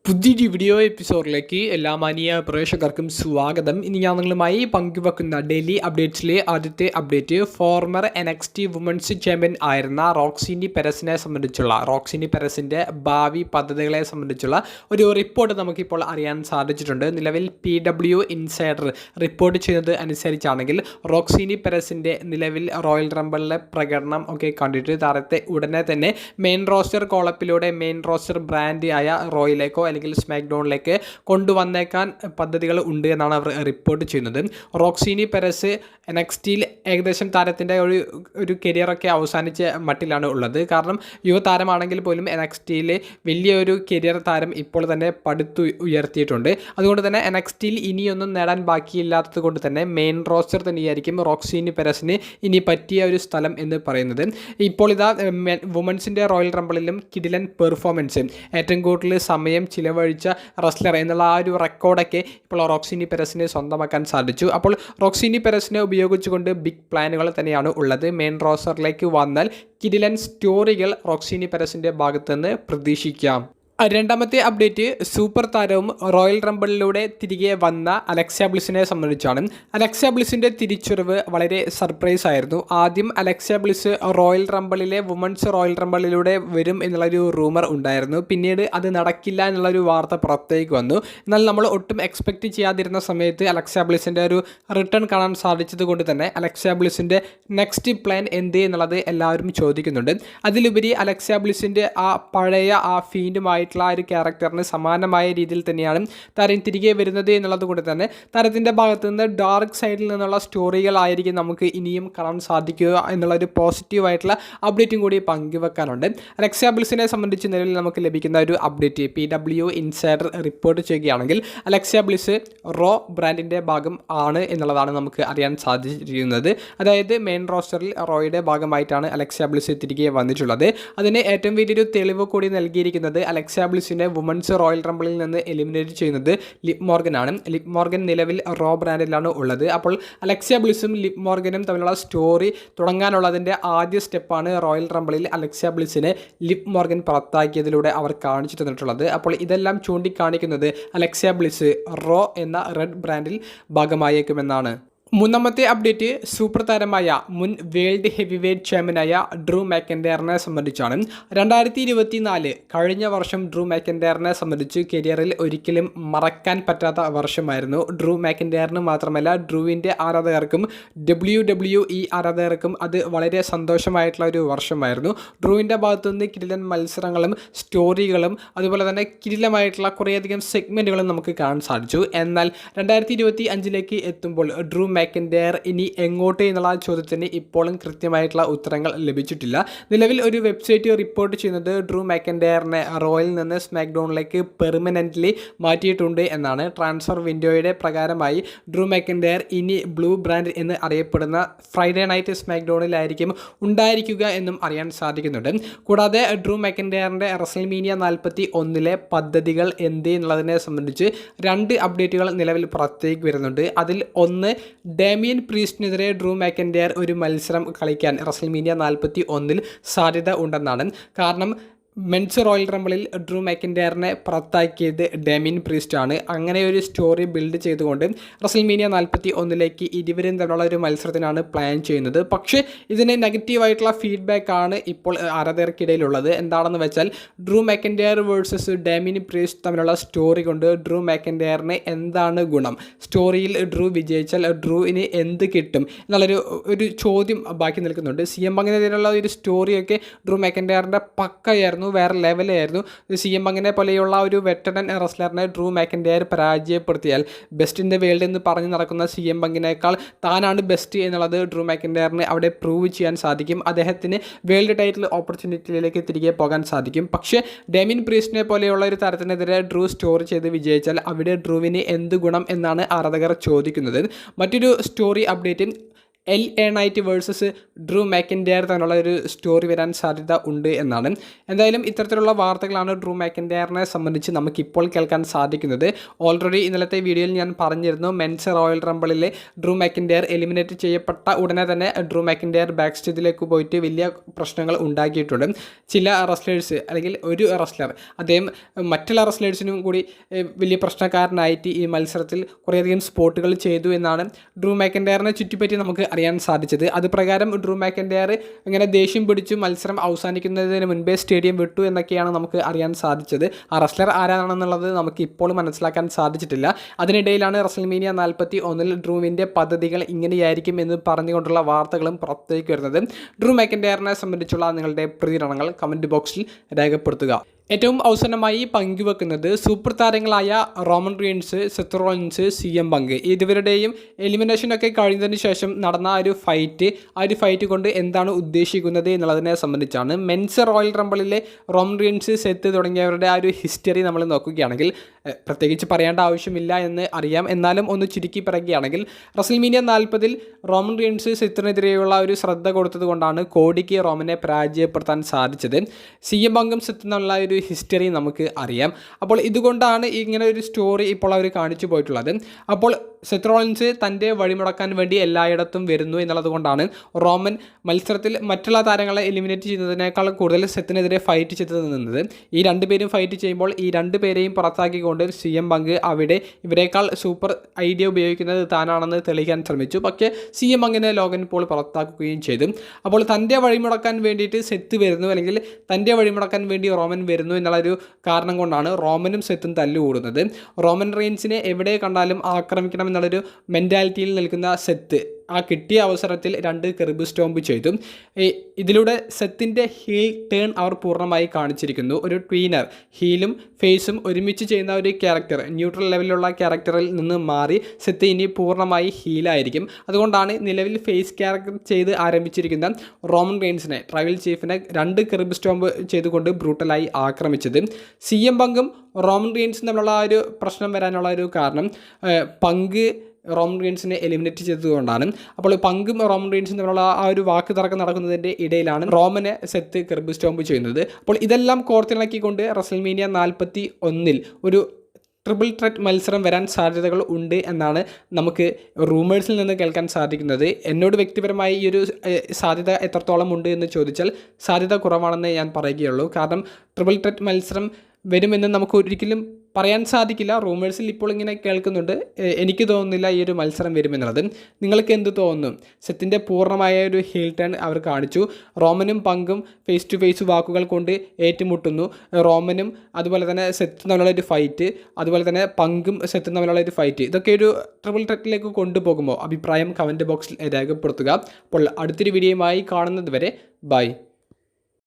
പുതിയൊരു വീഡിയോ എപ്പിസോഡിലേക്ക് എല്ലാ മാന്യ പ്രേക്ഷകർക്കും സ്വാഗതം. ഇനി ഞാൻ നിങ്ങളുമായി പങ്കുവെക്കുന്ന ഡെയിലി അപ്ഡേറ്റ്സിലെ ആദ്യത്തെ update former NXT women's champion ആയിരുന്ന റോക്സിനി പെരസിനെ സംബന്ധിച്ചുള്ള റോക്സിനി പെരസിൻ്റെ ഭാവി പദ്ധതികളെ സംബന്ധിച്ചുള്ള ഒരു റിപ്പോർട്ട് നമുക്കിപ്പോൾ അറിയാൻ സാധിച്ചിട്ടുണ്ട്. നിലവിൽ PW ഇൻസൈഡർ റിപ്പോർട്ട് ചെയ്യുന്നത് അനുസരിച്ചാണെങ്കിൽ റോക്സിനി പെരസിൻ്റെ നിലവിൽ റോയൽ റംബിളിലെ പ്രകടനം ഒക്കെ കണ്ടിട്ട് താരത്തെ ഉടനെ തന്നെ മെയിൻ റോസ്റ്റർ കോളപ്പിലൂടെ മെയിൻ റോസ്റ്റർ ബ്രാൻഡ് ആയ റോയിലേക്കോ അല്ലെങ്കിൽ സ്മാക്ഡൗണിലേക്ക് കൊണ്ടുവന്നേക്കാൻ പദ്ധതികൾ ഉണ്ട് എന്നാണ് അവർ റിപ്പോർട്ട് ചെയ്യുന്നത്. റോക്സിനി പെരസ് NXTയിൽ ഏകദേശം താരത്തിൻ്റെ ഒരു കരിയറൊക്കെ അവസാനിച്ച മട്ടിലാണ് ഉള്ളത്. കാരണം യുവതാരമാണെങ്കിൽ പോലും NXTയിൽ വലിയൊരു കരിയർ താരം ഇപ്പോൾ തന്നെ ഉയർത്തിയിട്ടുണ്ട്. അതുകൊണ്ട് തന്നെ NXTയിൽ ഇനിയൊന്നും നേടാൻ ബാക്കിയില്ലാത്തത് കൊണ്ട് തന്നെ മെയിൻ റോസ്റ്റർ തന്നെയായിരിക്കും റോക്സിനി പെരസിന് ഇനി പറ്റിയ ഒരു സ്ഥലം എന്ന് പറയുന്നത്. ഇപ്പോൾ ഇതാ വുമൻസിൻ്റെ റോയൽ റംബിളിലും കിടിലൻ പെർഫോമൻസ് ഏറ്റവും കൂടുതൽ സമയം ചിലവഴിച്ച റെസ്ലർ എന്നുള്ള ആ ഒരു റെക്കോർഡൊക്കെ ഇപ്പോൾ റോക്സിനി പെരസിന് സ്വന്തമാക്കാൻ സാധിച്ചു. അപ്പോൾ റോക്സിനി പെരസിനെ ഉപയോഗിച്ചുകൊണ്ട് ബിഗ് പ്ലാനുകൾ തന്നെയാണ് ഉള്ളത്. മെയിൻ റോസ്റ്ററിലേക്ക് വന്നാൽ കിടിലൻ സ്റ്റോറികൾ റോക്സിനി പെരസിൻ്റെ ഭാഗത്തുനിന്ന് പ്രതീക്ഷിക്കാം. രണ്ടാമത്തെ അപ്ഡേറ്റ് സൂപ്പർ താരവും റോയൽ റംബിളിലൂടെ തിരികെ വന്ന അലക്സ ബ്ലിസിനെ സംബന്ധിച്ചാണ്. അലക്സ ബ്ലിസിൻ്റെ തിരിച്ചുവരവ് വളരെ സർപ്രൈസ് ആയിരുന്നു. ആദ്യം അലക്സ ബ്ലിസ് റോയൽ റംബിളിലെ വുമൻസ് റോയൽ റംബിളിലൂടെ വരും എന്നുള്ളൊരു റൂമർ ഉണ്ടായിരുന്നു. പിന്നീട് അത് നടക്കില്ല എന്നുള്ളൊരു വാർത്ത പുറത്തേക്ക് വന്നു. എന്നാൽ നമ്മൾ ഒട്ടും എക്സ്പെക്റ്റ് ചെയ്യാതിരുന്ന സമയത്ത് അലക്സ ബ്ലിസിൻ്റെ ഒരു റിട്ടേൺ കാണാൻ സാധിച്ചത് കൊണ്ട് തന്നെ അലക്സ ബ്ലിസിൻ്റെ നെക്സ്റ്റ് പ്ലാൻ എന്ത് എന്നുള്ളത് എല്ലാവരും ചോദിക്കുന്നുണ്ട്. അതിലുപരി അലക്സ ബ്ലിസിൻ്റെ ആ പഴയ ആ ഫീൻഡുമായി ആ ഒരു ക്യാരക്ടറിന് സമാനമായ രീതിയിൽ തന്നെയാണ് താരം തിരികെ വരുന്നത് എന്നുള്ളത് കൊണ്ട് തന്നെ താരത്തിൻ്റെ ഭാഗത്തു നിന്ന് ഡാർക്ക് സൈഡിൽ നിന്നുള്ള സ്റ്റോറികളായിരിക്കും നമുക്ക് ഇനിയും കാണാൻ സാധിക്കുക എന്നുള്ളൊരു പോസിറ്റീവായിട്ടുള്ള അപ്ഡേറ്റും കൂടി പങ്കുവെക്കാനുണ്ട്. അലക്സ ബ്ലിസിനെ സംബന്ധിച്ച് നിലവിൽ നമുക്ക് ലഭിക്കുന്ന ഒരു അപ്ഡേറ്റ് PW ഇൻസൈഡർ റിപ്പോർട്ട് ചെയ്യുകയാണെങ്കിൽ അലക്സ ബ്ലിസ് റോ ബ്രാൻഡിൻ്റെ ഭാഗം ആണ് എന്നുള്ളതാണ് നമുക്ക് അറിയാൻ സാധിച്ചിരിക്കുന്നത്. അതായത് മെയിൻ റോസ്റ്ററിൽ റോയുടെ ഭാഗമായിട്ടാണ് അലക്സ ബ്ലിസ് തിരികെ വന്നിട്ടുള്ളത്. അതിന് ഏറ്റവും വലിയൊരു തെളിവ് കൂടി നൽകിയിരിക്കുന്നത് അലക്സ ബ്ലിസിനെ വുമൻസ് റോയൽ റംബിളിൽ നിന്ന് എലിമിനേറ്റ് ചെയ്യുന്നത് ലിവ് മോർഗൻ ആണ്. ലിവ് മോർഗൻ നിലവിൽ റോ ബ്രാൻഡിലാണ് ഉള്ളത്. അപ്പോൾ അലക്സ ബ്ലിസും ലിവ് മോർഗനും തമ്മിലുള്ള സ്റ്റോറി തുടങ്ങാനുള്ളതിൻ്റെ ആദ്യ സ്റ്റെപ്പാണ് റോയൽ റംബിളിൽ അലക്സ ബ്ലിസിനെ ലിവ് മോർഗൻ പുറത്താക്കിയതിലൂടെ അവർ കാണിച്ചു തന്നിട്ടുള്ളത്. അപ്പോൾ ഇതെല്ലാം ചൂണ്ടിക്കാണിക്കുന്നത് അലക്സ ബ്ലിസ് റോ എന്ന റെഡ് ബ്രാൻഡിൽ ഭാഗമായേക്കുമെന്നാണ്. മൂന്നാമത്തെ അപ്ഡേറ്റ് സൂപ്പർ താരമായ മുൻ വേൾഡ് ഹെവി വെയ്റ്റ് ചാമ്പ്യനായ ഡ്രൂ മാക്കൻഡയറിനെ സംബന്ധിച്ചാണ്. 2024 കഴിഞ്ഞ വർഷം ഡ്രൂ മാക്കൻഡയറിനെ സംബന്ധിച്ച് കരിയറിൽ ഒരിക്കലും മറക്കാൻ പറ്റാത്ത വർഷമായിരുന്നു. ഡ്രൂ മാക്കൻഡയറിന് മാത്രമല്ല ഡ്രൂവിൻ്റെ ആരാധകർക്കും WWE ആരാധകർക്കും അത് വളരെ സന്തോഷമായിട്ടുള്ള ഒരു വർഷമായിരുന്നു. ഡ്രൂവിൻ്റെ ഭാഗത്തുനിന്ന് കിടിലൻ മത്സരങ്ങളും സ്റ്റോറികളും അതുപോലെ തന്നെ കിടിലമായിട്ടുള്ള കുറേയധികം സെഗ്മെൻറ്റുകളും നമുക്ക് കാണാൻ സാധിച്ചു. എന്നാൽ 2025 എത്തുമ്പോൾ ഡ്രൂ മാക്കൻഡയർ ഇനി എങ്ങോട്ട് എന്നുള്ള ചോദ്യത്തിന് ഇപ്പോഴും കൃത്യമായിട്ടുള്ള ഉത്തരങ്ങൾ ലഭിച്ചിട്ടില്ല. നിലവിൽ ഒരു വെബ്സൈറ്റ് റിപ്പോർട്ട് ചെയ്യുന്നത് ഡ്രൂ മാക്കൻഡയറിനെ റോയിൽ നിന്ന് സ്മാക്ഡൗണിലേക്ക് പെർമനൻ്റ്ലി മാറ്റിയിട്ടുണ്ട് എന്നാണ്. ട്രാൻസ്ഫർ വിൻഡോയുടെ പ്രകാരമായി ഡ്രൂ മാക്കൻഡയർ ഇനി ബ്ലൂ ബ്രാൻഡ് എന്ന് അറിയപ്പെടുന്ന ഫ്രൈഡേ നൈറ്റ് സ്മാക്ഡൗണിലായിരിക്കും ഉണ്ടായിരിക്കുക എന്നും അറിയാൻ സാധിക്കുന്നുണ്ട്. കൂടാതെ ഡ്രൂ മാക്കൻഡയറിൻ്റെ റെസൽമീനിയ 41 പദ്ധതികൾ എന്ത് എന്നുള്ളതിനെ സംബന്ധിച്ച് 2 അപ്ഡേറ്റുകൾ നിലവിൽ പുറത്തേക്ക് വരുന്നുണ്ട്. അതിൽ ഒന്ന് ഡാമിയൻ പ്രീസ്റ്റിനെതിരെ ഡ്രൂ മാക്കൻഡയർ ഒരു മത്സരം കളിക്കാൻ റെസൽമീനിയ 41 സാധ്യത ഉണ്ടെന്നാണ്. കാരണം മെൻസ് റോയൽ റംബിളിൽ ഡ്രൂ മാക്കൻഡയറിനെ പുറത്താക്കിയത് ഡാമിയൻ പ്രീസ്റ്റ് ആണ്. അങ്ങനെ ഒരു സ്റ്റോറി ബിൽഡ് ചെയ്തുകൊണ്ട് റെസൽമീനിയ 41 ഇരുവരും തമ്മിലുള്ള ഒരു മത്സരത്തിനാണ് പ്ലാൻ ചെയ്യുന്നത്. പക്ഷേ ഇതിന് നെഗറ്റീവായിട്ടുള്ള ഫീഡ്ബാക്കാണ് ഇപ്പോൾ ആരാധകർക്കിടയിലുള്ളത്. എന്താണെന്ന് വെച്ചാൽ Drew McIntyre versus Damian Priest തമ്മിലുള്ള സ്റ്റോറി കൊണ്ട് ഡ്രൂ മാക്കൻഡയറിന് എന്താണ് ഗുണം, സ്റ്റോറിയിൽ ഡ്രൂ വിജയിച്ചാൽ ഡ്രൂവിന് എന്ത് കിട്ടും എന്നുള്ളൊരു ചോദ്യം ബാക്കി നിൽക്കുന്നുണ്ട്. CM പങ്കിനെതിരെയുള്ള ഒരു സ്റ്റോറിയൊക്കെ ഡ്രൂ മാക്കൻഡയറിൻ്റെ പക്കയായിരുന്നു, വേറെ ലെവലായിരുന്നു. CM പങ്കിനെ പോലെയുള്ള ഒരു വെറ്ററൻ റെസ്ലറിനെ ഡ്രൂ മാക്കൻഡയർ പരാജയപ്പെടുത്തിയാൽ ബെസ്റ്റ് ഇൻ ദ വേൾഡ് എന്ന് പറഞ്ഞ് നടക്കുന്ന CM പങ്കിനേക്കാൾ താനാണ് ബെസ്റ്റ് എന്നുള്ളത് ഡ്രൂ മാക്കൻഡയറിന് അവിടെ പ്രൂവ് ചെയ്യാൻ സാധിക്കും. അദ്ദേഹത്തിന് വേൾഡ് ടൈറ്റിൽ ഓപ്പർച്യൂണിറ്റിയിലേക്ക് തിരികെ പോകാൻ സാധിക്കും. പക്ഷേ ഡാമിയൻ പ്രീസ്റ്റിനെ പോലെയുള്ള ഒരു താരത്തിനെതിരെ ഡ്രൂ സ്റ്റോറി ചെയ്ത് വിജയിച്ചാൽ അവിടെ ഡ്രൂവിന് എന്ത് ഗുണം എന്നാണ് ആരാധകർ ചോദിക്കുന്നത്. മറ്റൊരു story update LA Knight versus Drew McIntyre തന്നുള്ള ഒരു സ്റ്റോറി വരാൻ സാധ്യത ഉണ്ട് എന്നാണ്. എന്തായാലും ഇത്തരത്തിലുള്ള വാർത്തകളാണ് ഡ്രൂ മാക്കിൻറ്റയറിനെ സംബന്ധിച്ച് നമുക്കിപ്പോൾ കേൾക്കാൻ സാധിക്കുന്നത്. ഓൾറെഡി ഇന്നലത്തെ വീഡിയോയിൽ ഞാൻ പറഞ്ഞിരുന്നു, മെൻസ് റോയൽ റംബിളിലെ ഡ്രൂ മാക്കിൻറ്റയർ എലിമിനേറ്റ് ചെയ്യപ്പെട്ട ഉടനെ തന്നെ ഡ്രൂ മാക്കിൻറ്റയർ ബാക്ക് സ്റ്റേജിലേക്ക് പോയിട്ട് വലിയ പ്രശ്നങ്ങൾ ഉണ്ടാക്കിയിട്ടുണ്ട്. ചില റെസ്ലേഴ്സ് അല്ലെങ്കിൽ ഒരു റെസ്ലർ അദ്ദേഹം മറ്റുള്ള റെസ്ലേഴ്സിനും കൂടി വലിയ പ്രശ്നക്കാരനായിട്ട് ഈ മത്സരത്തിൽ കുറേയധികം സ്പോട്ടുകൾ ചെയ്തു എന്നാണ് ഡ്രൂ മാക്കിൻറ്റയറിനെ ചുറ്റിപ്പറ്റി നമുക്ക് അറിയാൻ സാധിച്ചത്. അത് പ്രകാരം ഡ്രൂ മാക്കിൻറ്റയർ ഇങ്ങനെ ദേഷ്യം പിടിച്ചു മത്സരം അവസാനിക്കുന്നതിന് മുൻപേ സ്റ്റേഡിയം വിട്ടു എന്നൊക്കെയാണ് നമുക്ക് അറിയാൻ സാധിച്ചത്. ആ റെസ്ലർ ആരാണെന്നുള്ളത് നമുക്ക് ഇപ്പോൾ മനസ്സിലാക്കാൻ സാധിച്ചിട്ടില്ല. അതിനിടയിലാണ് റെസ്ൽമേനിയ 41 ഡ്രൂവിൻ്റെ പദ്ധതികൾ ഇങ്ങനെയായിരിക്കും എന്ന് പറഞ്ഞുകൊണ്ടുള്ള വാർത്തകളും പുറത്തേക്ക് വരുന്നത്. ഡ്രൂ മാക്കിൻറ്റയറിനെ സംബന്ധിച്ചുള്ള നിങ്ങളുടെ പ്രതികരണങ്ങൾ കമൻറ്റ് ബോക്സിൽ രേഖപ്പെടുത്തുക. ഏറ്റവും അവസാനമായി പങ്കുവെക്കുന്നത് സൂപ്പർ താരങ്ങളായ Roman Reigns, Seth Rollins, CM പങ്ക് ഇരുവരുടെയും എലിമിനേഷനൊക്കെ കഴിഞ്ഞതിന് ശേഷം നടന്ന ആ ഒരു ഫൈറ്റ് കൊണ്ട് എന്താണ് ഉദ്ദേശിക്കുന്നത് എന്നുള്ളതിനെ സംബന്ധിച്ചാണ്. മെൻസ് റോയൽ റംബിളിലെ റോമൻ റീൻസ്, സെത്ത് തുടങ്ങിയവരുടെ ആ ഒരു ഹിസ്റ്ററി നമ്മൾ നോക്കുകയാണെങ്കിൽ പ്രത്യേകിച്ച് പറയേണ്ട ആവശ്യമില്ല എന്ന് അറിയാം. എന്നാലും ഒന്ന് ചുരുക്കി പറയുകയാണെങ്കിൽ റെസ്ൽമേനിയ 40 റോമൻ റീൻസ് സെത്തിനെതിരെയുള്ള ഒരു ശ്രദ്ധ കൊടുത്തത് കൊണ്ടാണ് കോഡിക്ക് റോമനെ പരാജയപ്പെടുത്താൻ സാധിച്ചത്. CM പങ്കും സെത്ത് എന്നുള്ള ഒരു ഹിസ്റ്ററി നമുക്ക് അറിയാം. അപ്പോൾ ഇതുകൊണ്ടാണ് ഇങ്ങനെ ഒരു സ്റ്റോറി ഇപ്പോൾ അവർ കാണിച്ചു പോയിട്ടുള്ളത്. അപ്പോൾ സെത്ത് റോളിൻസ് തൻ്റെ വഴിമുടക്കാൻ വേണ്ടി എല്ലായിടത്തും വരുന്നു എന്നുള്ളത് കൊണ്ടാണ് റോമൻ മത്സരത്തിൽ മറ്റുള്ള താരങ്ങളെ എലിമിനേറ്റ് ചെയ്യുന്നതിനേക്കാൾ കൂടുതൽ സെത്തിനെതിരെ ഫൈറ്റ് ചെയ്ത് നിന്നത്. ഈ രണ്ടുപേരും ഫൈറ്റ് ചെയ്യുമ്പോൾ ഈ രണ്ടുപേരെയും പുറത്താക്കിക്കൊണ്ട് CM പങ്ക് അവിടെ ഇവരെക്കാൾ സൂപ്പർ ഐഡിയ ഉപയോഗിക്കുന്നത് താനാണെന്ന് തെളിയിക്കാൻ ശ്രമിച്ചു. പക്ഷേ CM പങ്കിനെ ലോഗൻ പോൾ പുറത്താക്കുകയും ചെയ്തു. അപ്പോൾ തൻ്റെ വഴിമുടക്കാൻ വേണ്ടിയിട്ട് സെത്ത് വരുന്നു, അല്ലെങ്കിൽ തൻ്റെ വഴിമുടക്കാൻ വേണ്ടി റോമൻ വരുന്നു എന്നുള്ളൊരു കാരണം കൊണ്ടാണ് റോമനും സെത്തും തല്ലുകൂടുന്നത്. റോമൻ റീൻസിനെ എവിടെ കണ്ടാലും ആക്രമിക്കണം എന്നുള്ളൊരു മെൻറ്റാലിറ്റിയിൽ നിൽക്കുന്ന സെത്ത് ആ കിട്ടിയ അവസരത്തിൽ 2 കെർബ് സ്റ്റോംപ് ചെയ്തു. ഇതിലൂടെ സെത്തിൻ്റെ ഹീൽ ടേൺ അവർ പൂർണ്ണമായി കാണിച്ചിരിക്കുന്നു. ഒരു ട്വീനർ, ഹീലും ഫേസും ഒരുമിച്ച് ചെയ്യുന്ന ഒരു ക്യാരക്ടർ, ന്യൂട്രൽ ലെവലിലുള്ള ക്യാരക്ടറിൽ നിന്ന് മാറി സെത്ത് ഇനി പൂർണ്ണമായി ഹീലായിരിക്കും. അതുകൊണ്ടാണ് നിലവിൽ ഫേസ് ക്യാരക്ടർ ചെയ്ത് ആരംഭിച്ചിരിക്കുന്ന റോമൻ റീൻസിനെ, ട്രൈബൽ ചീഫിനെ 2 കെർബ് സ്റ്റോംപ് ചെയ്തുകൊണ്ട് ബ്രൂട്ടലായി ആക്രമിച്ചത്. CM പങ്കും റോമൻ റീൻസും തമ്മിലുള്ള ആ ഒരു പ്രശ്നം വരാനുള്ള ഒരു കാരണം പങ്ക് റോമൻ റീൻസിനെ എലിമിനേറ്റ് ചെയ്തതുകൊണ്ടാണ്. അപ്പോൾ പങ്കും റോമൻ റീൻസും തമ്മിലുള്ള ആ ഒരു വാക്ക് തർക്കം നടക്കുന്നതിൻ്റെ ഇടയിലാണ് റോമനെ സെത്ത് കെർബ് സ്റ്റോംപ് ചെയ്യുന്നത്. അപ്പോൾ ഇതെല്ലാം കോർത്തിണക്കിക്കൊണ്ട് റെസ്ൽമേനിയ 41 ഒരു ട്രിപ്പിൾ ത്രെറ്റ് മത്സരം വരാൻ സാധ്യതകൾ ഉണ്ട് എന്നാണ് നമുക്ക് റൂമേഴ്സിൽ നിന്ന് കേൾക്കാൻ സാധിക്കുന്നത്. എന്നോട് വ്യക്തിപരമായി ഈ ഒരു സാധ്യത എത്രത്തോളം ഉണ്ട് എന്ന് ചോദിച്ചാൽ സാധ്യത കുറവാണെന്ന് ഞാൻ പറയുകയുള്ളൂ. കാരണം ട്രിപ്പിൾ ത്രെറ്റ് മത്സരം വരുമെന്ന് നമുക്ക് ഒരിക്കലും പറയാൻ സാധിക്കില്ല. റൂമേഴ്സിൽ ഇപ്പോൾ ഇങ്ങനെ കേൾക്കുന്നുണ്ട്. എനിക്ക് തോന്നുന്നില്ല ഈ ഒരു മത്സരം വരുമെന്നുള്ളത്. നിങ്ങൾക്ക് എന്ത് തോന്നുന്നു? സെത്തിൻ്റെ പൂർണ്ണമായ ഒരു ഹീൽ ടേൺ അവർ കാണിച്ചു. റോമനും പങ്കും ഫേസ് ടു ഫേസ് വാക്കുകൾ കൊണ്ട് ഏറ്റുമുട്ടുന്നു. റോമനും അതുപോലെ തന്നെ സെത്തും തമ്മിലുള്ള ഒരു ഫൈറ്റ്, അതുപോലെ തന്നെ പങ്കും സെത്തും തമ്മിലുള്ള ഒരു ഫൈറ്റ്, ഇതൊക്കെ ഒരു ട്രിപ്പിൾ ത്രെറ്റിലേക്ക് കൊണ്ടുപോകുമ്പോൾ അഭിപ്രായം കമൻറ്റ് ബോക്സിൽ രേഖപ്പെടുത്തുക. അപ്പോൾ അടുത്തൊരു വീഡിയോയുമായി കാണുന്നത് വരെ ബൈ.